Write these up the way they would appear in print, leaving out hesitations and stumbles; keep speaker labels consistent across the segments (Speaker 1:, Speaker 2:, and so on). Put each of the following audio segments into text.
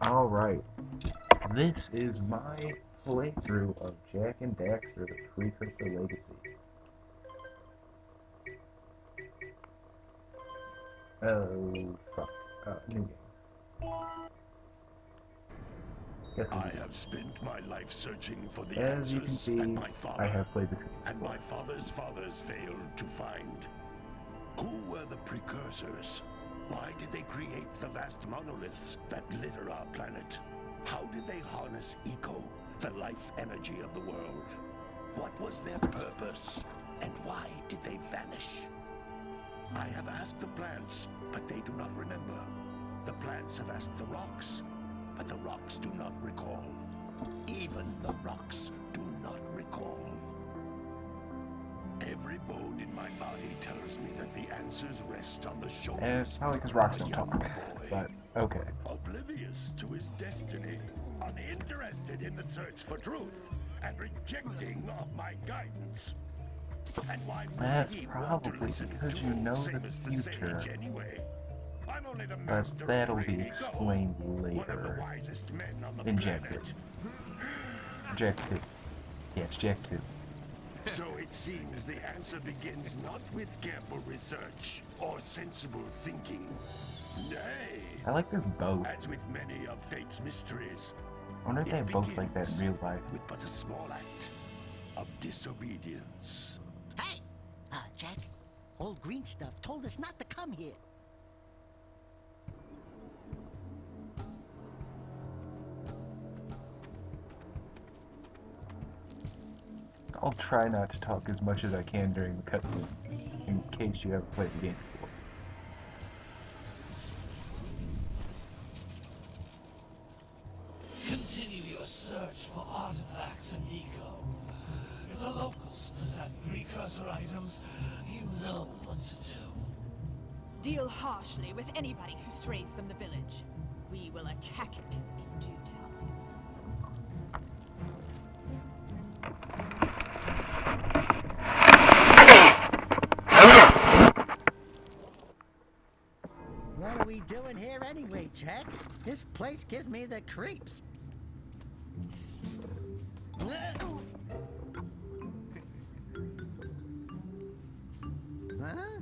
Speaker 1: Alright, this is my playthrough of Jak and Daxter, the Precursor Legacy. Oh, fuck. New game.
Speaker 2: I have spent my life searching for the
Speaker 1: As you can
Speaker 2: answers
Speaker 1: see,
Speaker 2: that my
Speaker 1: I
Speaker 2: father
Speaker 1: have played this game
Speaker 2: and
Speaker 1: before.
Speaker 2: my father's fathers failed to find. Who were the precursors? Why did they create the vast monoliths that litter our planet? How did they harness eco, the life energy of the world? What was their purpose? And why did they vanish? I have asked the plants, but they do not remember. The plants have asked the rocks, but the rocks do not recall. Even the rocks do not recall. Every bone in my body tells me that the answers rest on the shoulders
Speaker 1: It's probably because
Speaker 2: of
Speaker 1: rocks
Speaker 2: a
Speaker 1: don't
Speaker 2: young
Speaker 1: talk,
Speaker 2: boy.
Speaker 1: but okay.
Speaker 2: Oblivious to his destiny, uninterested in the search for truth, and rejecting of my guidance. And why would
Speaker 1: That's
Speaker 2: he want to
Speaker 1: probably
Speaker 2: listen
Speaker 1: because
Speaker 2: to
Speaker 1: you know
Speaker 2: same
Speaker 1: the
Speaker 2: as the
Speaker 1: future.
Speaker 2: sage anyway? I'm only the
Speaker 1: But
Speaker 2: master
Speaker 1: that'll
Speaker 2: of
Speaker 1: be
Speaker 2: greed ego,
Speaker 1: explained
Speaker 2: one of the
Speaker 1: later
Speaker 2: wisest men on the
Speaker 1: in Jak 2.
Speaker 2: planet.
Speaker 1: Jak 2. Yeah, it's Jak 2.
Speaker 2: So it seems the answer begins not with careful research or sensible thinking. Nay,
Speaker 1: I like this boat.
Speaker 2: as with many of fate's mysteries,
Speaker 1: I wonder if they
Speaker 2: it
Speaker 1: have boats like that in
Speaker 2: begins
Speaker 1: real life.
Speaker 2: with but a small act of disobedience.
Speaker 3: Hey! Jak, old green stuff told us not to come here.
Speaker 1: I'll try not to talk as much as I can during the cutscene, in case you haven't played the game before.
Speaker 4: Continue your search for artifacts and eco. If the locals possess precursor items, you know what to do.
Speaker 5: Deal harshly with anybody who strays from the village. We will attack it in due time.
Speaker 3: What are we doing here anyway, Jak? This place gives me the creeps. Huh?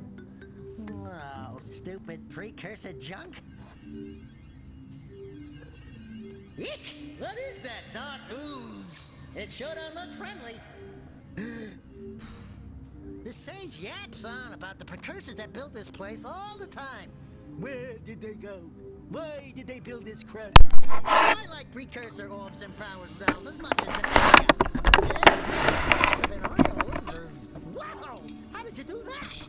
Speaker 3: Oh, stupid precursor junk. Eek! What is that dark ooze? It sure don't look friendly. The sage yaps on about the precursors that built this place all the time. Where did they go? Why did they build this crap? I like precursor orbs and power cells as much as the media. Yes, must have been real losers. Wow! How did you do that?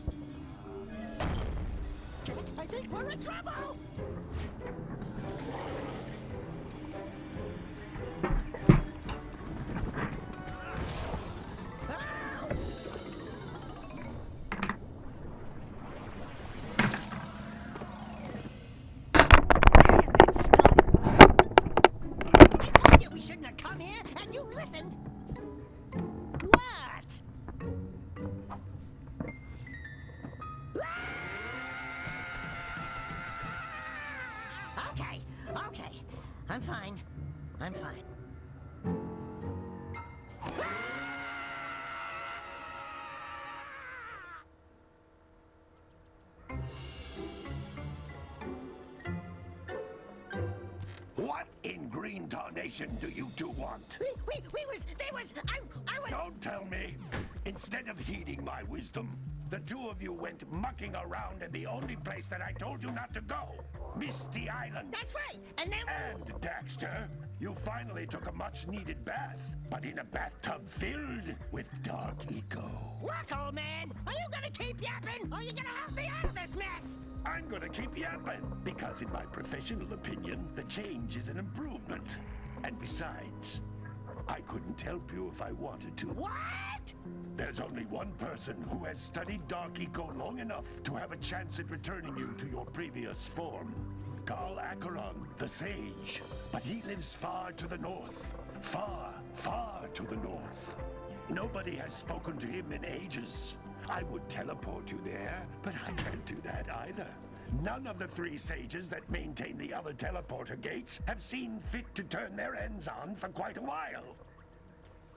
Speaker 3: I think we're in trouble! Ow! Damn it, stop! I told you we shouldn't have come here, and you listened! What? Okay, okay. I'm fine. I'm fine.
Speaker 2: What in green tarnation do you two want?
Speaker 3: They was, I was...
Speaker 2: Don't tell me. Instead of heeding my wisdom, the two of you went mucking around in the only place that I told you not to go, Misty Island.
Speaker 3: That's right, and then...
Speaker 2: And, Daxter, you finally took a much-needed bath, but in a bathtub filled with dark eco.
Speaker 3: Look, old man, are you gonna keep yapping, or are you gonna help me out of this mess?
Speaker 2: I'm gonna keep yapping, because in my professional opinion, the change is an improvement. And besides, I couldn't help you if I wanted to.
Speaker 3: What?
Speaker 2: There's only one person who has studied Dark Eco long enough to have a chance at returning you to your previous form. Carl Acheron, the Sage. But he lives far to the north. Far, far to the north. Nobody has spoken to him in ages. I would teleport you there, but I can't do that either. None of the 3 sages that maintain the other teleporter gates have seen fit to turn their ends on for quite a while.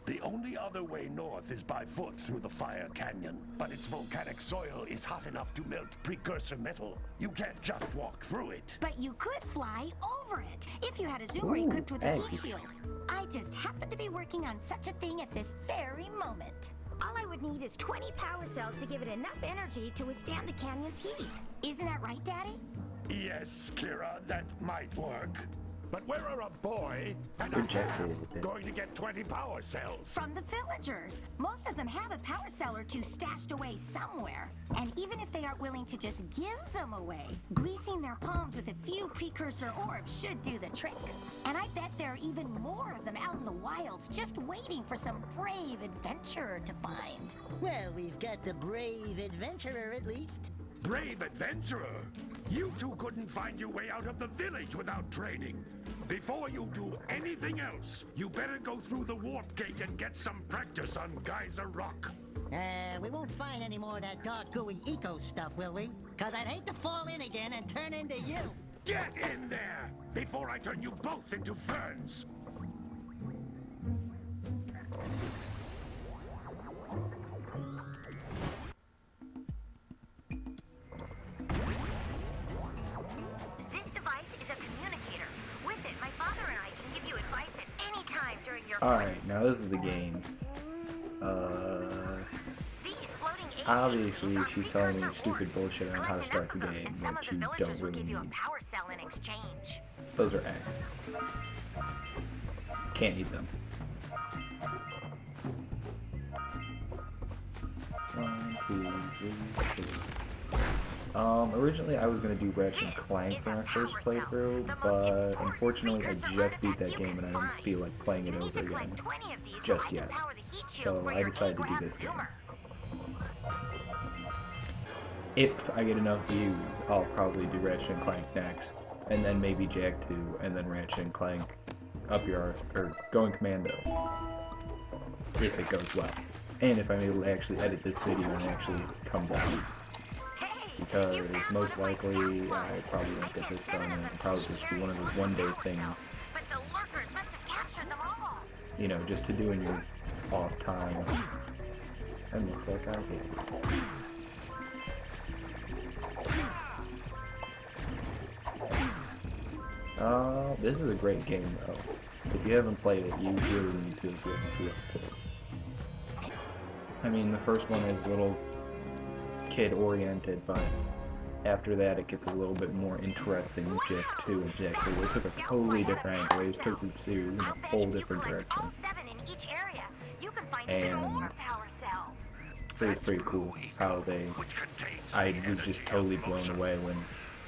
Speaker 2: The only other way north is by foot through the Fire Canyon, but its volcanic soil is hot enough to melt precursor metal. You can't just walk through it.
Speaker 6: But you could fly over it if you had a zoomer equipped with a heat shield. I just happen to be working on such a thing at this very moment. All I would need is 20 power cells to give it enough energy to withstand the canyon's heat. Isn't that right, Daddy?
Speaker 2: Yes, Kira, that might work. But where are a boy and a
Speaker 1: Rejected.
Speaker 2: going to get 20 power cells?
Speaker 6: From the villagers. Most of them have a power cell or 2 stashed away somewhere. And even if they aren't willing to just give them away, greasing their palms with a few precursor orbs should do the trick. And I bet there are even more of them out in the wilds just waiting for some brave adventurer to find.
Speaker 3: Well, we've got the brave adventurer at least.
Speaker 2: Brave adventurer! You two couldn't find your way out of the village without training. Before you do anything else, you better go through the warp gate and get some practice on Geyser Rock.
Speaker 3: We won't find any more of that dark gooey eco stuff, will we? Cause I'd hate to fall in again and turn into you.
Speaker 2: Get in there before I turn you both into ferns.
Speaker 1: Alright, now this is the game. Obviously she's telling me stupid bullshit on how to start the game, which you don't really need. Those are eggs. Can't eat them. 1, 2, 3, 4. Originally I was going to do Ratchet and Clank for my first playthrough, but unfortunately I just beat that game and I don't feel like playing it over again just yet. So I decided to do this game. If I get enough views, I'll probably do Ratchet and Clank next, and then maybe Jag 2, and then Ratchet and Clank Up Your Arse, or Going Commando, if it goes well. And if I'm able to actually edit this video and it actually comes out. Because most likely I probably won't get this done, and it'll probably just be one of those one-day things, you know, just to do in your off time. And looks like I did. This is a great game though. If you haven't played it, you really need to get into this too. I mean, the first one is a little kid-oriented, but after that it gets a little bit more interesting with Jak 2 and Jak 3. They took a totally different angle. They just took it to in a whole different direction. And pretty cool how they... I was just totally blown away when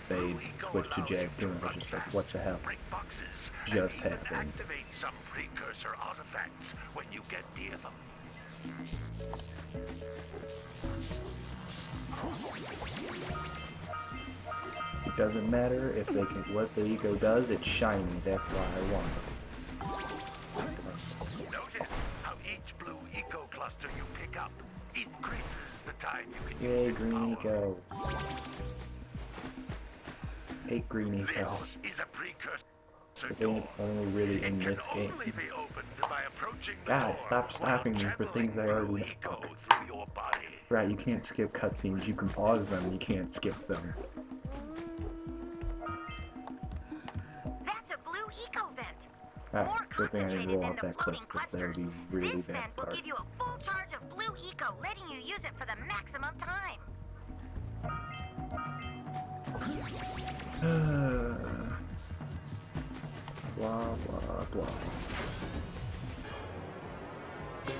Speaker 1: they switched to Jak 2 and I was just like, what the hell just happened?
Speaker 2: Activate some precursor artifacts when you get near them.
Speaker 1: It doesn't matter if they can, what the eco does, it's shiny, that's why I want it.
Speaker 2: Notice how each blue eco cluster you pick up increases the time you can
Speaker 1: Yay,
Speaker 2: use its
Speaker 1: green
Speaker 2: power.
Speaker 1: eco. Hate green eco.
Speaker 2: This is a precursor
Speaker 1: But then it's only really in this game. God, stop stopping me for things I already know. Right, you can't skip cutscenes, you can pause them, you can't skip them.
Speaker 6: That's a blue eco vent.
Speaker 1: Ah, good thing I didn't roll off that clip, because that would be really
Speaker 6: This
Speaker 1: bad
Speaker 6: vent will
Speaker 1: start.
Speaker 6: give you a full charge of blue eco, letting you use it for the maximum time.
Speaker 1: Blah, blah, blah.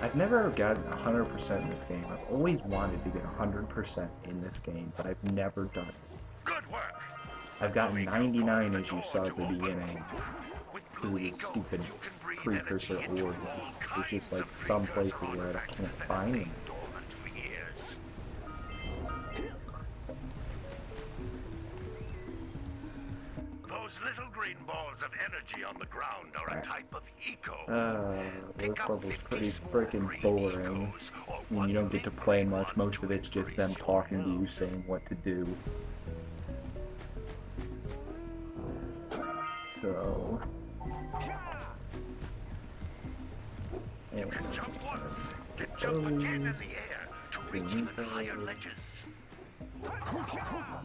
Speaker 1: I've never gotten 100% in this game. I've always wanted to get 100% in this game, but I've never done it.
Speaker 2: Good work.
Speaker 1: I've gotten 99 as you saw at the beginning through these stupid precursor orbs. It's just like some places where I can't find them.
Speaker 2: Those little green balls of energy on the ground are a type of eco.
Speaker 1: This level's pretty freaking boring. I mean, you don't get to play much. Most of it's just them talking to you, saying what to do. So...
Speaker 2: You can jump once, then jump again in the air to reach even higher ledges.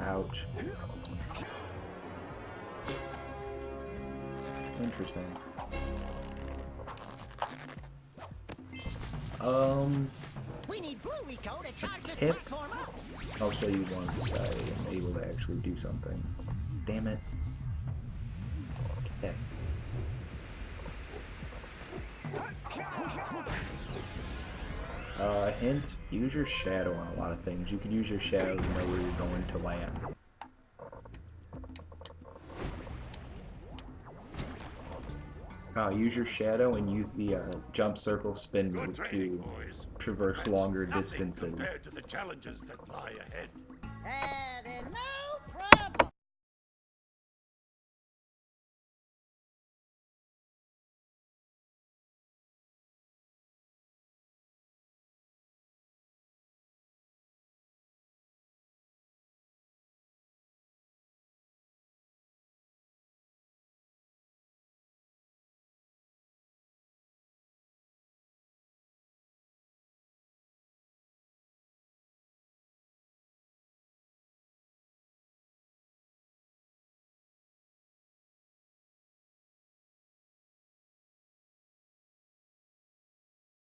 Speaker 1: Ouch. Interesting.
Speaker 3: We need Blue Rico to charge this
Speaker 1: Hip.
Speaker 3: platform up.
Speaker 1: I'll show you once I am able to actually do something. Damn it. Okay. Hint, use your shadow on a lot of things. You can use your shadow to know where you're going to land. Use your shadow and use the jump circle spin
Speaker 2: Good
Speaker 1: move
Speaker 2: training,
Speaker 1: to
Speaker 2: boys.
Speaker 1: traverse
Speaker 2: That's
Speaker 1: longer
Speaker 2: nothing
Speaker 1: distances.
Speaker 2: compared to the challenges that lie ahead.
Speaker 3: Then no